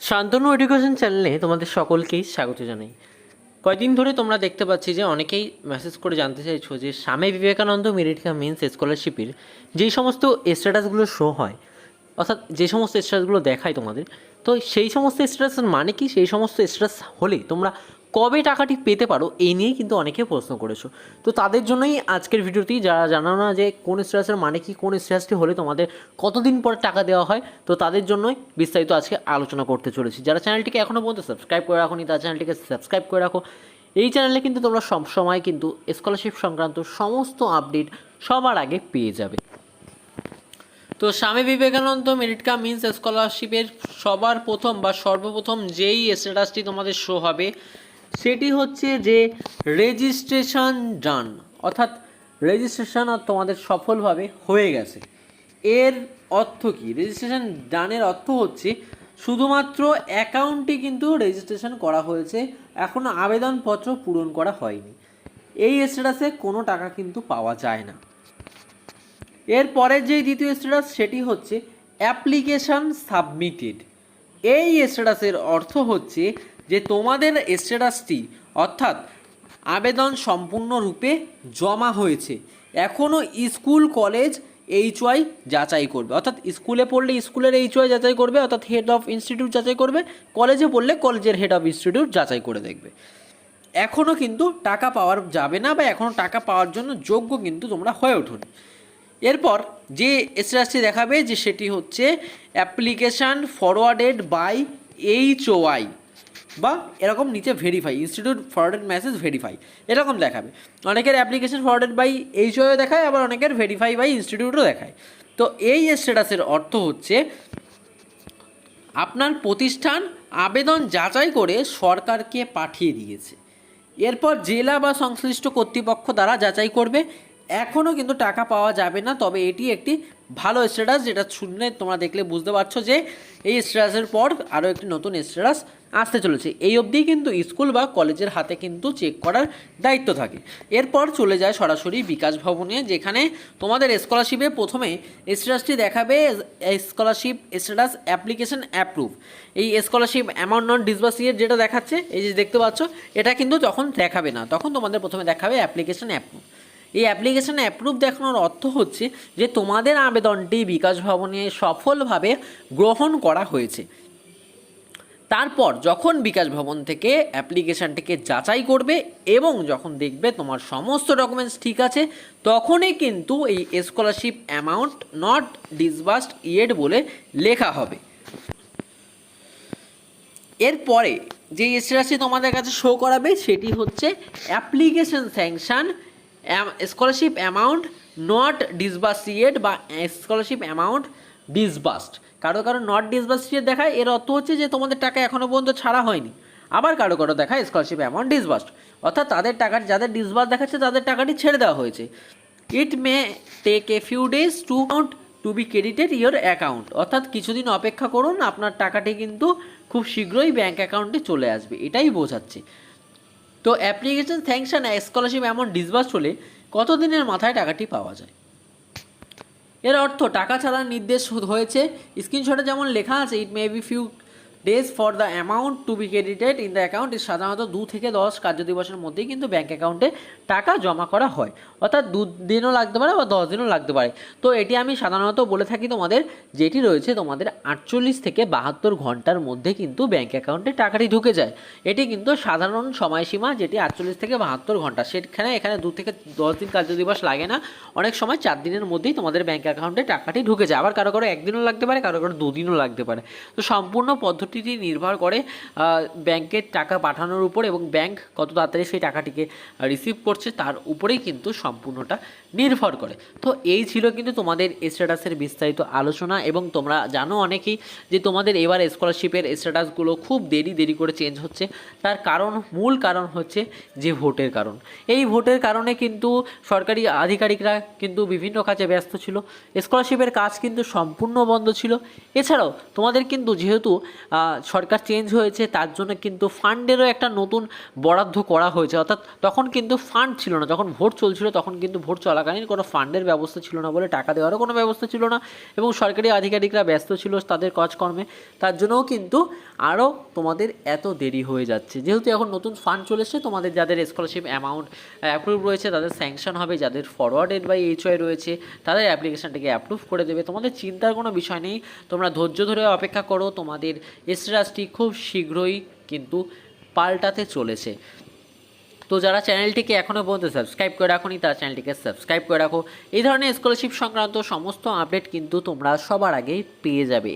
Shantanu education চ্যানেলে তোমাদের সকলকেই স্বাগত জানাই। কয়েকদিন ধরে তোমরা দেখতে পাচ্ছি যে অনেকেই মেসেজ করে জানতে চাইছো যে Swami Vivekananda merit cum means স্কলারশিপের যেই সমস্ত স্ট্যাটাসগুলো শো হয়, অর্থাৎ যে সমস্ত স্ট্যাটাসগুলো দেখায় তোমাদের, তো সেই সমস্ত স্ট্যাটাসের মানে কি, সেই সমস্ত স্ট্যাটাস হলে তোমরা কবে টাকাটি পেতে পারো, এই নিয়েই কিন্তু অনেকে প্রশ্ন করেছো। তো তাদের জন্যই আজকের ভিডিওটি, যারা জানো না যে কোন স্ট্যাটাসের মানে কি, কোন স্ট্যাটাসটি হলে তোমাদের কতদিন পরে টাকা দেওয়া হয়, তো তাদের জন্যই বিস্তারিত আজকে আলোচনা করতে চলেছি। যারা চ্যানেলটিকে এখনও পর্যন্ত সাবস্ক্রাইব করে রাখোনি, তারা চ্যানেলটিকে সাবস্ক্রাইব করে রাখো। এই চ্যানেলে কিন্তু তোমরা সবসময় কিন্তু স্কলারশিপ সংক্রান্ত সমস্ত আপডেট সবার আগে পেয়ে যাবে। তো Swami Vivekananda merit cum means স্কলারশিপের সবার প্রথম বা সর্বপ্রথম যেই স্ট্যাটাসটি তোমাদের শো হবে সেটি হচ্ছে যে রেজিস্ট্রেশন ডান, অর্থাৎ রেজিস্ট্রেশন তোমাদের সফলভাবে হয়ে গেছে। এর অর্থ কি? রেজিস্ট্রেশন ডানের অর্থ হচ্ছে শুধুমাত্র অ্যাকাউন্টটি কিন্তু রেজিস্ট্রেশন করা হয়েছে, এখনও আবেদনপত্র পূরণ করা হয়নি। এই স্ট্যাটাসে কোনো টাকা কিন্তু পাওয়া যায় না। এরপরের যেই দ্বিতীয় স্ট্যাটাস সেটি হচ্ছে অ্যাপ্লিকেশান সাবমিটেড। এই স্ট্যাটাসের অর্থ হচ্ছে যে তোমাদের স্ট্যাটাসটি, অর্থাৎ আবেদন সম্পূর্ণরূপে জমা হয়েছে, এখনও স্কুল কলেজ HY যাচাই করবে, অর্থাৎ স্কুলে পড়লে স্কুলের HY যাচাই করবে, অর্থাৎ হেড অফ ইনস্টিটিউট যাচাই করবে, কলেজে পড়লে কলেজের হেড অফ ইনস্টিটিউট যাচাই করে দেখবে। এখনও কিন্তু টাকা পাওয়া যাবে না, বা এখনও টাকা পাওয়ার জন্য যোগ্য কিন্তু তোমরা হয়ে ওঠোনি। এরপর যে স্ট্যাটাসটি দেখাবে যে সেটি হচ্ছে অ্যাপ্লিকেশান ফরওয়ার্ডেড বাই HOI, বা এরকম নিচে verify, institute forwarded message verify, এরকম দেখাবে। অনেকের অ্যাপ্লিকেশান ফরওয়ার্ডেড বাই HOI দেখায়, আবার অনেকের ভেরিফাই বাই ইনস্টিটিউটও দেখায়। তো এই স্ট্যাটাসের অর্থ হচ্ছে আপনার প্রতিষ্ঠান আবেদন যাচাই করে সরকারকে পাঠিয়ে দিয়েছে। এরপর জেলা বা সংশ্লিষ্ট কর্তৃপক্ষ দ্বারা যাচাই করবে। এখনও কিন্তু টাকা পাওয়া যাবে না, তবে এটি একটি ভালো স্ট্যাটাস, যেটা শুনলে তোমরা দেখলে বুঝতে পারছো যে এই স্ট্যাটাসের পর আরও একটি নতুন স্ট্যাটাস আসতে চলেছে। এই অবধি কিন্তু স্কুল বা কলেজের হাতে কিন্তু চেক করার দায়িত্ব থাকে। এরপর চলে যায় সরাসরি বিকাশ ভবনে, যেখানে তোমাদের স্কলারশিপে প্রথমে স্ট্যাটাসটি দেখাবে স্কলারশিপ স্ট্যাটাস অ্যাপ্লিকেশন অ্যাপ্রুভ। এই স্কলারশিপ অ্যামাউন্ট নট ডিসবার্সিয়েট যেটা দেখাচ্ছে, এই যে দেখতে পাচ্ছ, এটা কিন্তু তখন দেখাবে না, তখন তোমাদের প্রথমে দেখাবে অ্যাপ্লিকেশন অ্যাপ্রুভ। এই অ্যাপ্লিকেশান অ্যাপ্রুভ দেখানোর অর্থ হচ্ছে যে তোমাদের আবেদনটি বিকাশ ভবনে সফলভাবে গ্রহণ করা হয়েছে। তারপর যখন বিকাশ ভবন থেকে অ্যাপ্লিকেশানটিকে যাচাই করবে এবং যখন দেখবে তোমার সমস্ত ডকুমেন্টস ঠিক আছে, তখনই কিন্তু এই scholarship amount not disbursed yet বলে লেখা হবে। এরপরে যে স্ট্যাটাসটি তোমাদের কাছে শো করাবে সেটি হচ্ছে application sanction scholarship amount not disbursed, বা স্কলারশিপ অ্যামাউন্ট ডিসবার্সড। কারো কারো নট ডিসবার্সিয়েট দেখায়, এর অর্থ হচ্ছে যে তোমাদের টাকা এখনও পর্যন্ত ছাড়া হয়নি। আবার কারো কারো দেখায় স্কলারশিপ অ্যামাউন্ট ডিসবার্সড, অর্থাৎ তাদের টাকা, যাদের ডিসবার্স দেখাচ্ছে তাদের টাকাটি ছেড়ে দেওয়া হয়েছে। It may take a few days to be credited your account, অর্থাৎ কিছুদিন অপেক্ষা করুন, আপনার টাকাটি কিন্তু খুব শীঘ্রই ব্যাঙ্ক অ্যাকাউন্টে চলে আসবে, এটাই বোঝাচ্ছে। তো application sanction scholarship amount disburse হলে কত দিনের মাথায় টাকাটি পাওয়া যায়? এর অর্থ টাকা ছাড়ার নির্দেশ হয়েছে। স্ক্রিনশটে যেমন লেখা আছে, it may be few days for the amount to be credited in the account, সাধারণত 2 থেকে 10 কার্যদিবসের মধ্যেই কিন্তু ব্যাঙ্ক অ্যাকাউন্টে টাকা জমা করা হয়, অর্থাৎ 2 দিনও লাগতে পারে বা 10 দিনও লাগতে পারে। তো এটি আমি সাধারণত বলে থাকি তোমাদের, যেটি রয়েছে তোমাদের 48 থেকে 72 ঘন্টার মধ্যে কিন্তু ব্যাঙ্ক অ্যাকাউন্টে টাকাটি ঢুকে যায়। এটি কিন্তু সাধারণ সময়সীমা, যেটি 48 থেকে 72 ঘন্টা, সেখানে এখানে 2 থেকে 10 দিন কার্যদিবস লাগে না, অনেক সময় 4 দিনের মধ্যেই তোমাদের ব্যাঙ্ক অ্যাকাউন্টে টাকাটি ঢুকে যায়। আবার কারো কারো 1 দিনও লাগতে পারে, কারো কারো 2 দিনও লাগতে পারে। তো সম্পূর্ণ পদ্ধতিটি নির্ভর করে ব্যাংকের টাকা পাঠানোর উপর, এবং ব্যাংক কত তাড়াতাড়ি সেই টাকাটিকে রিসিভ করছে তার উপরেই কিন্তু সম্পূর্ণটা নির্ভর করে। তো এই ছিল কিন্তু তোমাদের স্ট্যাটাসের বিস্তারিত আলোচনা, এবং তোমরা জানো অনেকেই যে তোমাদের এবার স্কলারশিপের স্ট্যাটাসগুলো খুব দেরি করে চেঞ্জ হচ্ছে। তার কারণ, মূল কারণ হচ্ছে যে ভোটের কারণ। এই ভোটের কারণে কিন্তু সরকারি আধিকারিকরা কিন্তু বিভিন্ন কাজে ব্যস্ত ছিল, স্কলারশিপের কাজ কিন্তু সম্পূর্ণ বন্ধ ছিল। এছাড়াও তোমাদের কিন্তু যেহেতু সরকার চেঞ্জ হয়েছে, তার জন্য কিন্তু ফান্ডেরও একটা নতুন বরাদ্দ করা হয়েছে। অর্থাৎ তখন কিন্তু ফান্ড ছিল না, যখন ভোট চলছিল তখন কিন্তু ভোট চলাকালীন কোনো ফান্ডের ব্যবস্থা ছিল না বলে টাকা দেওয়ারও কোনো ব্যবস্থা ছিল না, এবং সরকারি আধিকারিকরা ব্যস্ত ছিল তাদের কাজকর্মে, তার জন্যও কিন্তু আরও তোমাদের এত দেরি হয়ে যাচ্ছে। যেহেতু এখন নতুন ফান্ড চলে এসেছে, তোমাদের যাদের স্কলারশিপ অ্যামাউন্ট অ্যাপ্রুভ রয়েছে তাদের স্যাংশন হবে, যাদের ফরওয়ার্ডেড বাই এইচওয়াই রয়েছে তাদের অ্যাপ্লিকেশনটিকে অ্যাপ্রুভ করে দেবে। তোমাদের চিন্তার কোনো বিষয় নেই, তোমরা ধৈর্য ধরে অপেক্ষা করো, তোমাদের স্ট্যাটাসটি খুব শীঘ্রই কিন্তু পাল্টাতে চলেছে। তো যারা চ্যানেলটিকে এখনও পর্যন্ত সাবস্ক্রাইব করে রাখোনি তারা চ্যানেলটিকে সাবস্ক্রাইব করে রাখো। এই ধরনের স্কলারশিপ সংক্রান্ত সমস্ত আপডেট কিন্তু তোমরা সবার আগেই পেয়ে যাবে।